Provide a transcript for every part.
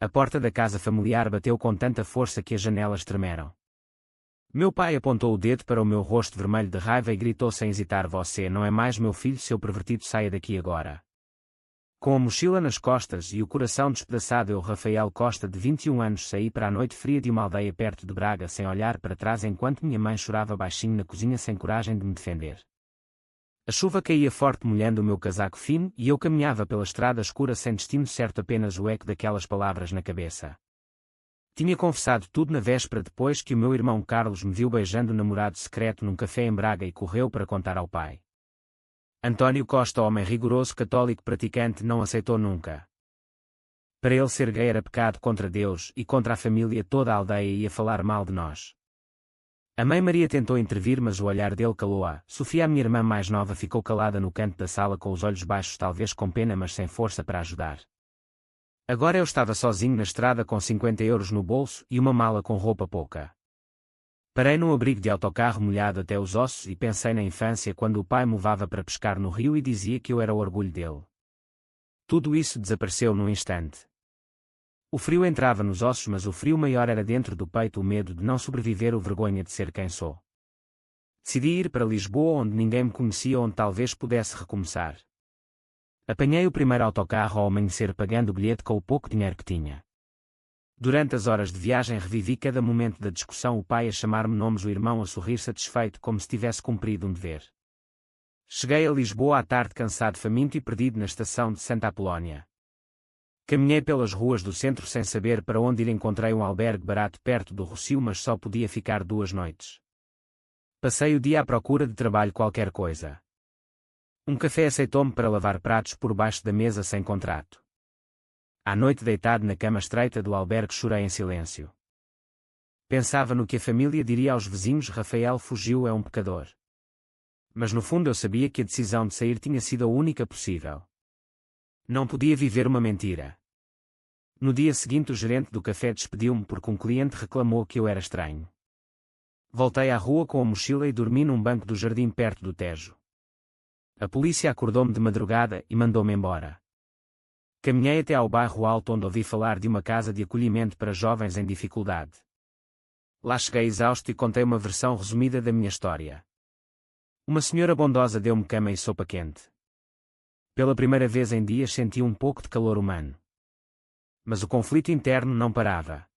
A porta da casa familiar bateu com tanta força que as janelas tremeram. Meu pai apontou o dedo para o meu rosto vermelho de raiva e gritou sem hesitar: "Você não é mais meu filho, seu pervertido, saia daqui agora." Com a mochila nas costas e o coração despedaçado, eu, Rafael Costa, de 21 anos, saí para a noite fria de uma aldeia perto de Braga sem olhar para trás enquanto minha mãe chorava baixinho na cozinha sem coragem de me defender. A chuva caía forte molhando o meu casaco fino e eu caminhava pela estrada escura sem destino certo, apenas o eco daquelas palavras na cabeça. Tinha confessado tudo na véspera depois que o meu irmão Carlos me viu beijando o namorado secreto num café em Braga e correu para contar ao pai. António Costa, homem rigoroso católico praticante, não aceitou nunca. Para ele, ser gay era pecado contra Deus e contra a família. Toda a aldeia ia falar mal de nós. A mãe Maria tentou intervir, mas o olhar dele calou-a. Sofia, a minha irmã mais nova, ficou calada no canto da sala com os olhos baixos, talvez com pena mas sem força para ajudar. Agora eu estava sozinho na estrada com 50 euros no bolso e uma mala com roupa pouca. Parei num abrigo de autocarro molhado até os ossos e pensei na infância, quando o pai me levava para pescar no rio e dizia que eu era o orgulho dele. Tudo isso desapareceu num instante. O frio entrava nos ossos, mas o frio maior era dentro do peito, o medo de não sobreviver, a vergonha de ser quem sou. Decidi ir para Lisboa, onde ninguém me conhecia, onde talvez pudesse recomeçar. Apanhei o primeiro autocarro ao amanhecer, pagando o bilhete com o pouco dinheiro que tinha. Durante as horas de viagem revivi cada momento da discussão, o pai a chamar-me nomes, o irmão a sorrir satisfeito como se tivesse cumprido um dever. Cheguei a Lisboa à tarde, cansado, faminto e perdido, na estação de Santa Apolónia. Caminhei pelas ruas do centro sem saber para onde ir. Encontrei um albergue barato perto do Rossio, mas só podia ficar 2 noites. Passei o dia à procura de trabalho, qualquer coisa. Um café aceitou-me para lavar pratos por baixo da mesa sem contrato. À noite, deitado na cama estreita do albergue, chorei em silêncio. Pensava no que a família diria aos vizinhos: Rafael fugiu, é um pecador. Mas no fundo eu sabia que a decisão de sair tinha sido a única possível. Não podia viver uma mentira. No dia seguinte, o gerente do café despediu-me porque um cliente reclamou que eu era estranho. Voltei à rua com a mochila e dormi num banco do jardim perto do Tejo. A polícia acordou-me de madrugada e mandou-me embora. Caminhei até ao bairro Alto, onde ouvi falar de uma casa de acolhimento para jovens em dificuldade. Lá cheguei exausto e contei uma versão resumida da minha história. Uma senhora bondosa deu-me cama e sopa quente. Pela primeira vez em dias senti um pouco de calor humano. Mas o conflito interno não parava.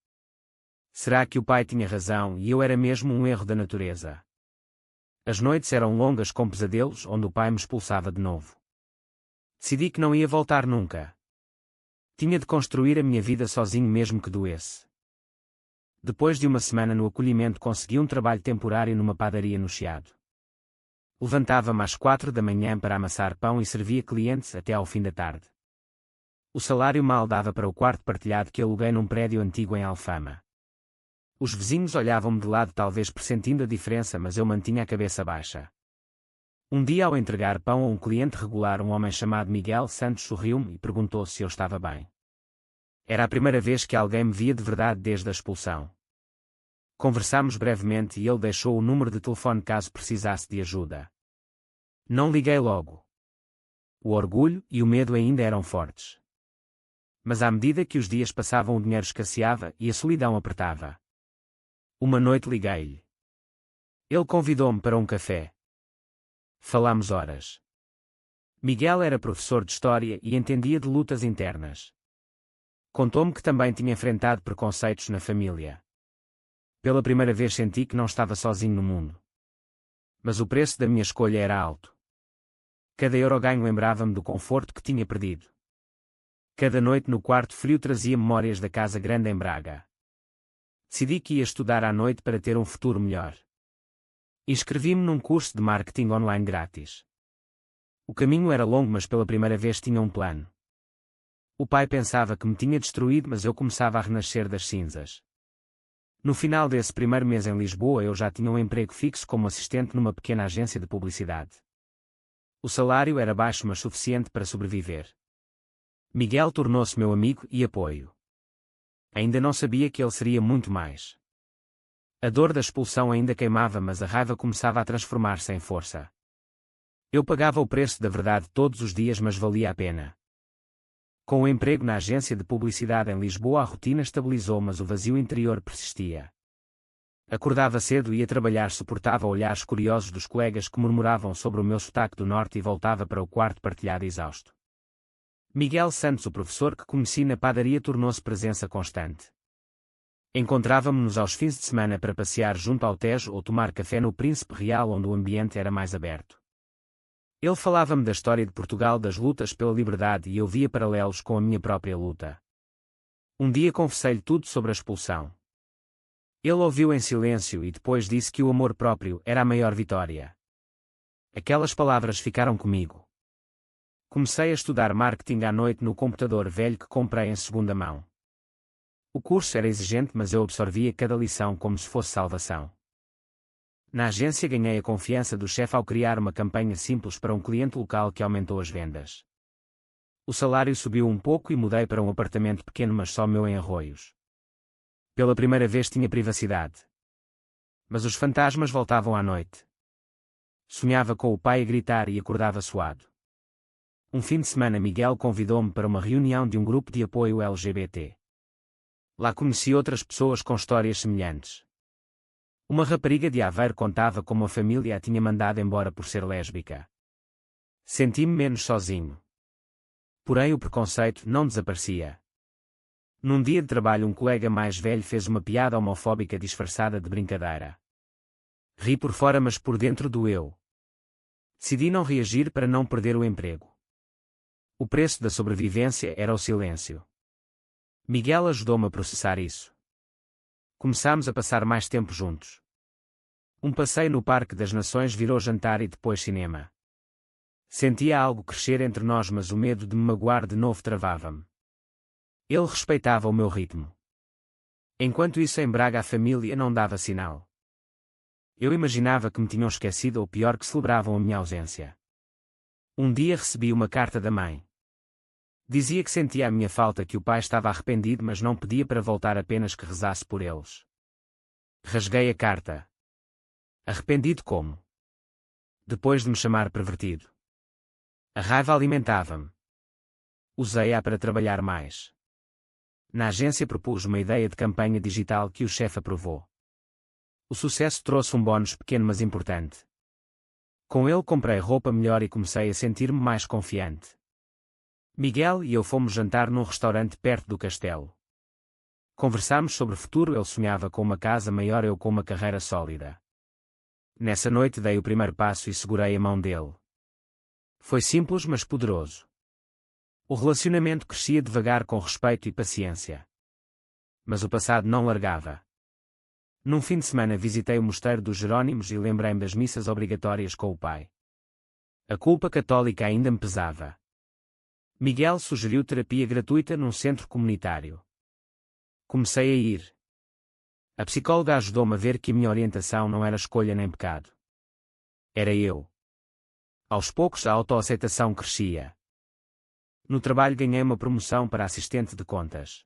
Será que o pai tinha razão e eu era mesmo um erro da natureza? As noites eram longas com pesadelos, onde o pai me expulsava de novo. Decidi que não ia voltar nunca. Tinha de construir a minha vida sozinho, mesmo que doesse. Depois de uma semana no acolhimento, consegui um trabalho temporário numa padaria no Chiado. Levantava-me às 4 da manhã para amassar pão e servia clientes até ao fim da tarde. O salário mal dava para o quarto partilhado que aluguei num prédio antigo em Alfama. Os vizinhos olhavam-me de lado, talvez pressentindo a diferença, mas eu mantinha a cabeça baixa. Um dia, ao entregar pão a um cliente regular, um homem chamado Miguel Santos sorriu-me e perguntou se eu estava bem. Era a primeira vez que alguém me via de verdade desde a expulsão. Conversámos brevemente e ele deixou o número de telefone caso precisasse de ajuda. Não liguei logo. O orgulho e o medo ainda eram fortes. Mas à medida que os dias passavam, o dinheiro escasseava e a solidão apertava. Uma noite liguei-lhe. Ele convidou-me para um café. Falámos horas. Miguel era professor de história e entendia de lutas internas. Contou-me que também tinha enfrentado preconceitos na família. Pela primeira vez senti que não estava sozinho no mundo. Mas o preço da minha escolha era alto. Cada euro ganho lembrava-me do conforto que tinha perdido. Cada noite no quarto frio trazia memórias da casa grande em Braga. Decidi que ia estudar à noite para ter um futuro melhor. Inscrevi-me num curso de marketing online grátis. O caminho era longo, mas pela primeira vez tinha um plano. O pai pensava que me tinha destruído, mas eu começava a renascer das cinzas. No final desse primeiro mês em Lisboa, eu já tinha um emprego fixo como assistente numa pequena agência de publicidade. O salário era baixo, mas suficiente para sobreviver. Miguel tornou-se meu amigo e apoio. Ainda não sabia que ele seria muito mais. A dor da expulsão ainda queimava, mas a raiva começava a transformar-se em força. Eu pagava o preço da verdade todos os dias, mas valia a pena. Com o emprego na agência de publicidade em Lisboa, a rotina estabilizou, mas o vazio interior persistia. Acordava cedo e ia trabalhar, suportava olhares curiosos dos colegas que murmuravam sobre o meu sotaque do norte e voltava para o quarto partilhado exausto. Miguel Santos, o professor que conheci na padaria, tornou-se presença constante. Encontrávamo-nos aos fins de semana para passear junto ao Tejo ou tomar café no Príncipe Real, onde o ambiente era mais aberto. Ele falava-me da história de Portugal, das lutas pela liberdade, e eu via paralelos com a minha própria luta. Um dia confessei-lhe tudo sobre a expulsão. Ele ouviu em silêncio e depois disse que o amor próprio era a maior vitória. Aquelas palavras ficaram comigo. Comecei a estudar marketing à noite no computador velho que comprei em segunda mão. O curso era exigente, mas eu absorvia cada lição como se fosse salvação. Na agência ganhei a confiança do chefe ao criar uma campanha simples para um cliente local que aumentou as vendas. O salário subiu um pouco e mudei para um apartamento pequeno, mas só meu, em Arroios. Pela primeira vez tinha privacidade. Mas os fantasmas voltavam à noite. Sonhava com o pai a gritar e acordava suado. Um fim de semana Miguel convidou-me para uma reunião de um grupo de apoio LGBT. Lá conheci outras pessoas com histórias semelhantes. Uma rapariga de Aveiro contava como a família a tinha mandado embora por ser lésbica. Senti-me menos sozinho. Porém o preconceito não desaparecia. Num dia de trabalho, um colega mais velho fez uma piada homofóbica disfarçada de brincadeira. Ri por fora, mas por dentro doeu. Decidi não reagir para não perder o emprego. O preço da sobrevivência era o silêncio. Miguel ajudou-me a processar isso. Começámos a passar mais tempo juntos. Um passeio no Parque das Nações virou jantar e depois cinema. Sentia algo crescer entre nós, mas o medo de me magoar de novo travava-me. Ele respeitava o meu ritmo. Enquanto isso, em Braga, a família não dava sinal. Eu imaginava que me tinham esquecido, ou pior, que celebravam a minha ausência. Um dia recebi uma carta da mãe. Dizia que sentia a minha falta, que o pai estava arrependido, mas não pedia para voltar, apenas que rezasse por eles. Rasguei a carta. Arrependido como? Depois de me chamar pervertido. A raiva alimentava-me. Usei-a para trabalhar mais. Na agência propus uma ideia de campanha digital que o chefe aprovou. O sucesso trouxe um bónus pequeno, mas importante. Com ele comprei roupa melhor e comecei a sentir-me mais confiante. Miguel e eu fomos jantar num restaurante perto do castelo. Conversámos sobre o futuro. Ele sonhava com uma casa maior, eu com uma carreira sólida. Nessa noite dei o primeiro passo e segurei a mão dele. Foi simples, mas poderoso. O relacionamento crescia devagar, com respeito e paciência. Mas o passado não largava. Num fim de semana visitei o mosteiro dos Jerónimos e lembrei-me das missas obrigatórias com o pai. A culpa católica ainda me pesava. Miguel sugeriu terapia gratuita num centro comunitário. Comecei a ir. A psicóloga ajudou-me a ver que a minha orientação não era escolha nem pecado. Era eu. Aos poucos a autoaceitação crescia. No trabalho ganhei uma promoção para assistente de contas.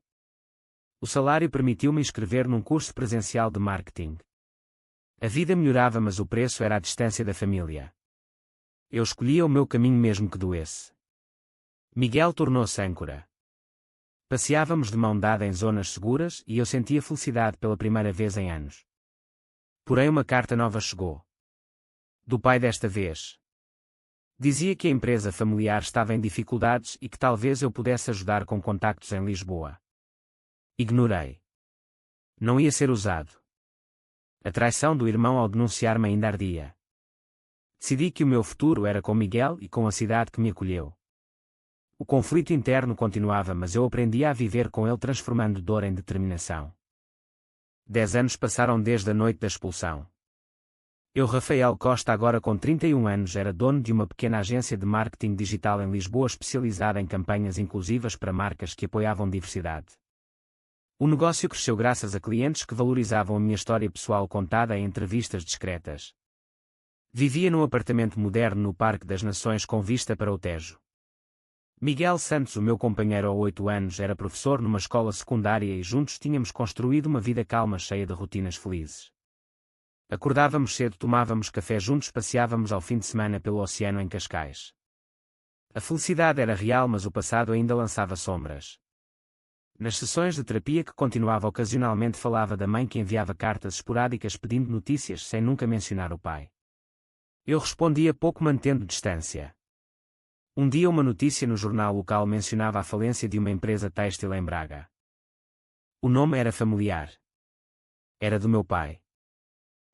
O salário permitiu-me inscrever num curso presencial de marketing. A vida melhorava, mas o preço era a distância da família. Eu escolhia o meu caminho mesmo que doesse. Miguel tornou-se âncora. Passeávamos de mão dada em zonas seguras e eu sentia felicidade pela primeira vez em anos. Porém uma carta nova chegou. Do pai desta vez. Dizia que a empresa familiar estava em dificuldades e que talvez eu pudesse ajudar com contactos em Lisboa. Ignorei. Não ia ser usado. A traição do irmão ao denunciar-me ainda ardia. Decidi que o meu futuro era com Miguel e com a cidade que me acolheu. O conflito interno continuava, mas eu aprendia a viver com ele, transformando dor em determinação. 10 anos passaram desde a noite da expulsão. Eu, Rafael Costa, agora com 31 anos, era dono de uma pequena agência de marketing digital em Lisboa especializada em campanhas inclusivas para marcas que apoiavam diversidade. O negócio cresceu graças a clientes que valorizavam a minha história pessoal contada em entrevistas discretas. Vivia num apartamento moderno no Parque das Nações com vista para o Tejo. Miguel Santos, o meu companheiro há 8 anos, era professor numa escola secundária e juntos tínhamos construído uma vida calma, cheia de rotinas felizes. Acordávamos cedo, tomávamos café juntos, passeávamos ao fim de semana pelo oceano em Cascais. A felicidade era real, mas o passado ainda lançava sombras. Nas sessões de terapia que continuava ocasionalmente, falava da mãe que enviava cartas esporádicas pedindo notícias sem nunca mencionar o pai. Eu respondia pouco, mantendo distância. Um dia uma notícia no jornal local mencionava a falência de uma empresa têxtil em Braga. O nome era familiar. Era do meu pai.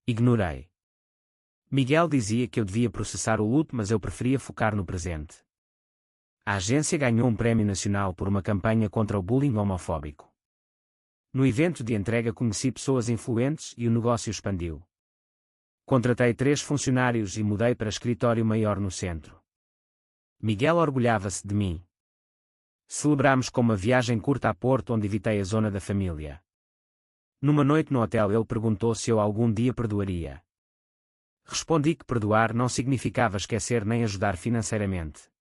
Ignorei. Miguel dizia que eu devia processar o luto, mas eu preferia focar no presente. A agência ganhou um prémio nacional por uma campanha contra o bullying homofóbico. No evento de entrega conheci pessoas influentes e o negócio expandiu. Contratei 3 funcionários e mudei para escritório maior no centro. Miguel orgulhava-se de mim. Celebramos com uma viagem curta a Porto, onde evitei a zona da família. Numa noite no hotel ele perguntou se eu algum dia perdoaria. Respondi que perdoar não significava esquecer nem ajudar financeiramente.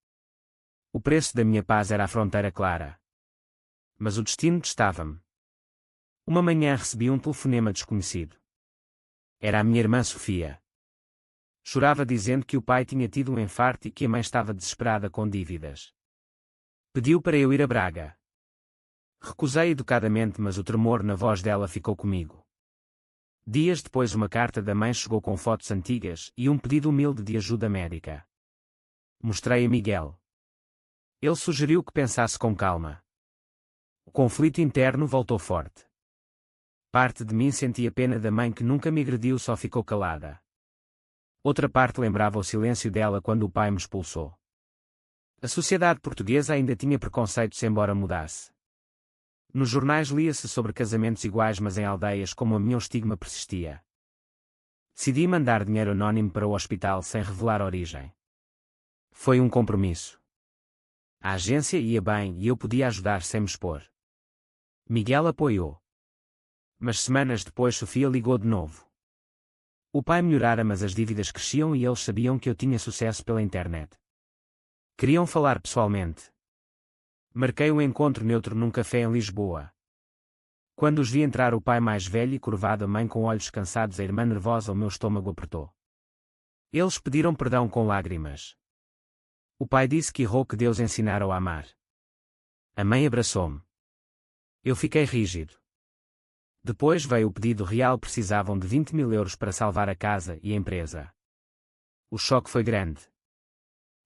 O preço da minha paz era a fronteira clara. Mas o destino testava-me. Uma manhã recebi um telefonema desconhecido. Era a minha irmã Sofia. Chorava dizendo que o pai tinha tido um infarto e que a mãe estava desesperada com dívidas. Pediu para eu ir a Braga. Recusei educadamente, mas o tremor na voz dela ficou comigo. Dias depois uma carta da mãe chegou com fotos antigas e um pedido humilde de ajuda médica. Mostrei a Miguel. Ele sugeriu que pensasse com calma. O conflito interno voltou forte. Parte de mim sentia pena da mãe que nunca me agrediu, só ficou calada. Outra parte lembrava o silêncio dela quando o pai me expulsou. A sociedade portuguesa ainda tinha preconceitos, embora mudasse. Nos jornais lia-se sobre casamentos iguais, mas em aldeias como a minha o estigma persistia. Decidi mandar dinheiro anónimo para o hospital sem revelar a origem. Foi um compromisso. A agência ia bem e eu podia ajudar sem me expor. Miguel apoiou. Mas semanas depois Sofia ligou de novo. O pai melhorara, mas as dívidas cresciam e eles sabiam que eu tinha sucesso pela internet. Queriam falar pessoalmente. Marquei um encontro neutro num café em Lisboa. Quando os vi entrar, o pai mais velho e curvado, a mãe com olhos cansados, a irmã nervosa, o meu estômago apertou. Eles pediram perdão com lágrimas. O pai disse que errou, que Deus ensinara a amar. A mãe abraçou-me. Eu fiquei rígido. Depois veio o pedido real, precisavam de 20.000 euros para salvar a casa e a empresa. O choque foi grande.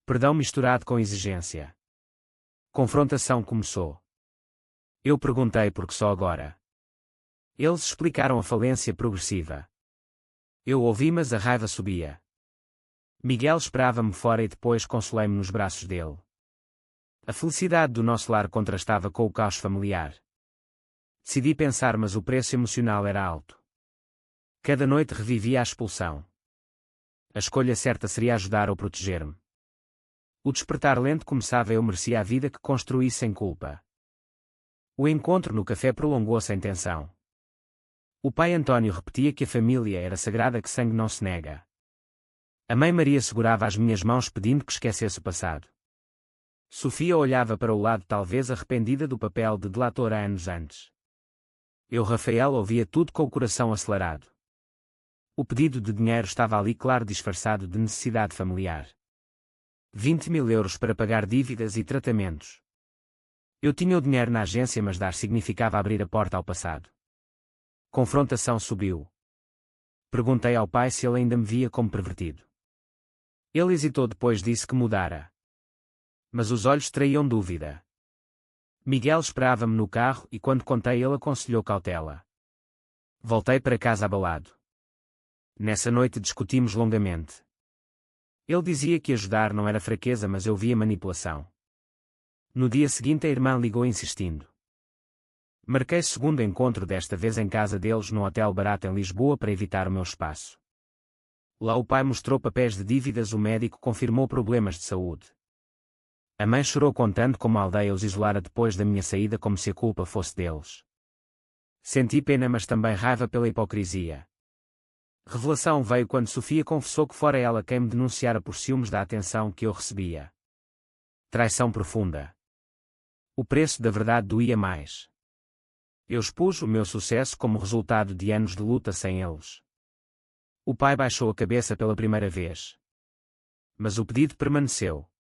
Perdão misturado com exigência. Confrontação começou. Eu perguntei por que só agora. Eles explicaram a falência progressiva. Eu ouvi, mas a raiva subia. Miguel esperava-me fora e depois consolei-me nos braços dele. A felicidade do nosso lar contrastava com o caos familiar. Decidi pensar, mas o preço emocional era alto. Cada noite revivia a expulsão. A escolha certa seria ajudar ou proteger-me. O despertar lento começava, eu merecia a vida que construí sem culpa. O encontro no café prolongou-se em tensão. O pai António repetia que a família era sagrada, que sangue não se nega. A mãe Maria segurava as minhas mãos pedindo que esquecesse o passado. Sofia olhava para o lado, talvez arrependida do papel de delatora anos antes. Eu, Rafael, ouvia tudo com o coração acelerado. O pedido de dinheiro estava ali, claro, disfarçado de necessidade familiar. 20.000 euros para pagar dívidas e tratamentos. Eu tinha o dinheiro na agência, mas dar significava abrir a porta ao passado. Confrontação subiu. Perguntei ao pai se ele ainda me via como pervertido. Ele hesitou, depois disse que mudara. Mas os olhos traíam dúvida. Miguel esperava-me no carro e quando contei, ele aconselhou cautela. Voltei para casa abalado. Nessa noite discutimos longamente. Ele dizia que ajudar não era fraqueza, mas eu via manipulação. No dia seguinte a irmã ligou insistindo. Marquei segundo encontro, desta vez em casa deles, num hotel barato em Lisboa, para evitar o meu espaço. Lá o pai mostrou papéis de dívidas, o médico confirmou problemas de saúde. A mãe chorou contando como a aldeia os isolara depois da minha saída, como se a culpa fosse deles. Senti pena, mas também raiva pela hipocrisia. Revelação veio quando Sofia confessou que fora ela quem me denunciara por ciúmes da atenção que eu recebia. Traição profunda. O preço da verdade doía mais. Eu expus o meu sucesso como resultado de anos de luta sem eles. O pai baixou a cabeça pela primeira vez. Mas o pedido permaneceu.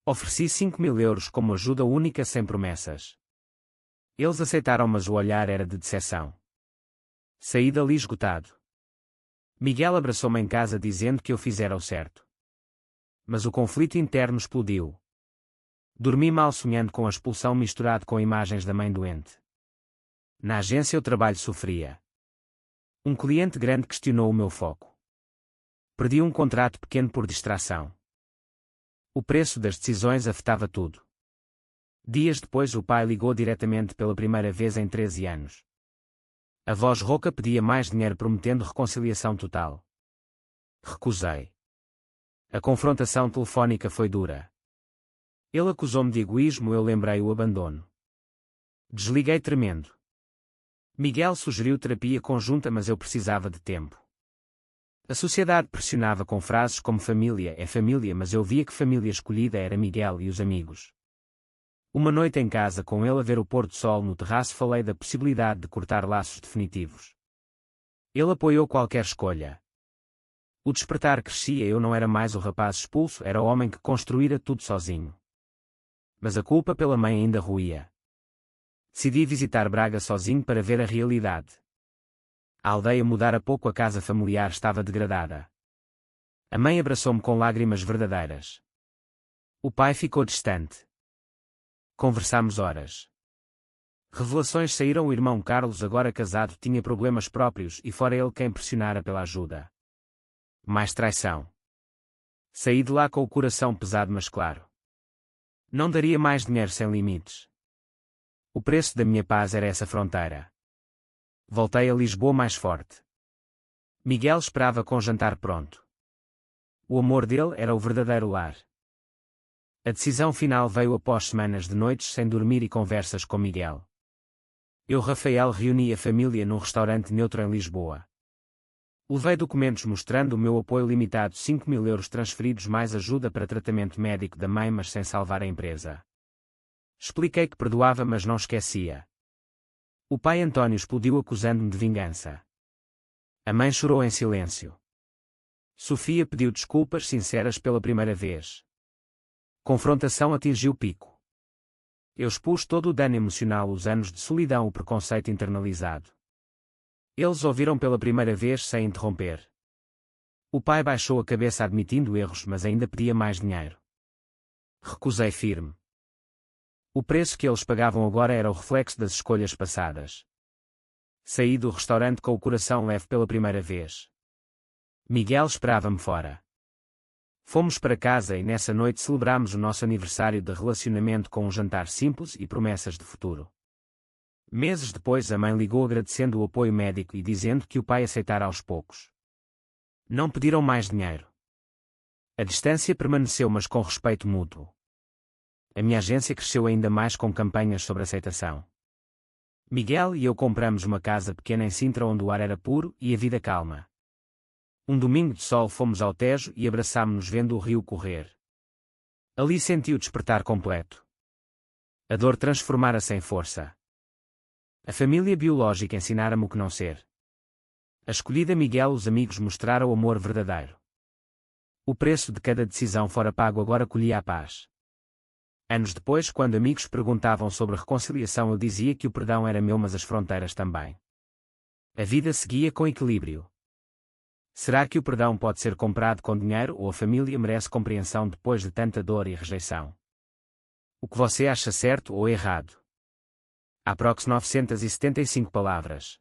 Ofereci 5.000 € como ajuda única sem promessas. Eles aceitaram, mas o olhar era de decepção. Saí dali esgotado. Miguel abraçou-me em casa dizendo que eu fizera o certo. Mas o conflito interno explodiu. Dormi mal sonhando com a expulsão misturado com imagens da mãe doente. Na agência o trabalho sofria. Um cliente grande questionou o meu foco. Perdi um contrato pequeno por distração. O preço das decisões afetava tudo. Dias depois o pai ligou diretamente pela primeira vez em 13 anos. A voz rouca pedia mais dinheiro prometendo reconciliação total. Recusei. A confrontação telefónica foi dura. Ele acusou-me de egoísmo, eu lembrei o abandono. Desliguei tremendo. Miguel sugeriu terapia conjunta, mas eu precisava de tempo. A sociedade pressionava com frases como família é família, mas eu via que família escolhida era Miguel e os amigos. Uma noite em casa com ele a ver o pôr do sol no terraço falei da possibilidade de cortar laços definitivos. Ele apoiou qualquer escolha. O despertar crescia, eu não era mais o rapaz expulso, era o homem que construíra tudo sozinho. Mas a culpa pela mãe ainda roía. Decidi visitar Braga sozinho para ver a realidade. A aldeia mudara pouco, a casa familiar estava degradada. A mãe abraçou-me com lágrimas verdadeiras. O pai ficou distante. Conversámos horas. Revelações saíram, o irmão Carlos, agora casado, tinha problemas próprios e fora ele quem pressionara pela ajuda. Mais traição. Saí de lá com o coração pesado, mas claro. Não daria mais dinheiro sem limites. O preço da minha paz era essa fronteira. Voltei a Lisboa mais forte. Miguel esperava com o jantar pronto. O amor dele era o verdadeiro lar. A decisão final veio após semanas de noites sem dormir e conversas com Miguel. Eu, Rafael, reuni a família num restaurante neutro em Lisboa. Levei documentos mostrando o meu apoio limitado, 5.000 € transferidos mais ajuda para tratamento médico da mãe, mas sem salvar a empresa. Expliquei que perdoava, mas não esquecia. O pai António explodiu acusando-me de vingança. A mãe chorou em silêncio. Sofia pediu desculpas sinceras pela primeira vez. Confrontação atingiu pico. Eu expus todo o dano emocional, os anos de solidão, o preconceito internalizado. Eles ouviram pela primeira vez sem interromper. O pai baixou a cabeça admitindo erros, mas ainda pedia mais dinheiro. Recusei firme. O preço que eles pagavam agora era o reflexo das escolhas passadas. Saí do restaurante com o coração leve pela primeira vez. Miguel esperava-me fora. Fomos para casa e nessa noite celebramos o nosso aniversário de relacionamento com um jantar simples e promessas de futuro. Meses depois a mãe ligou agradecendo o apoio médico e dizendo que o pai aceitara aos poucos. Não pediram mais dinheiro. A distância permaneceu, mas com respeito mútuo. A minha agência cresceu ainda mais com campanhas sobre aceitação. Miguel e eu compramos uma casa pequena em Sintra onde o ar era puro e a vida calma. Um domingo de sol fomos ao Tejo e abraçámo-nos vendo o rio correr. Ali senti o despertar completo. A dor transformara-se em força. A família biológica ensinara-me o que não ser. A escolhida Miguel, os amigos mostraram o amor verdadeiro. O preço de cada decisão fora pago, agora colhia a paz. Anos depois, quando amigos perguntavam sobre reconciliação, eu dizia que o perdão era meu, mas as fronteiras também. A vida seguia com equilíbrio. Será que o perdão pode ser comprado com dinheiro ou a família merece compreensão depois de tanta dor e rejeição? O que você acha certo ou errado? Aprox 975 palavras.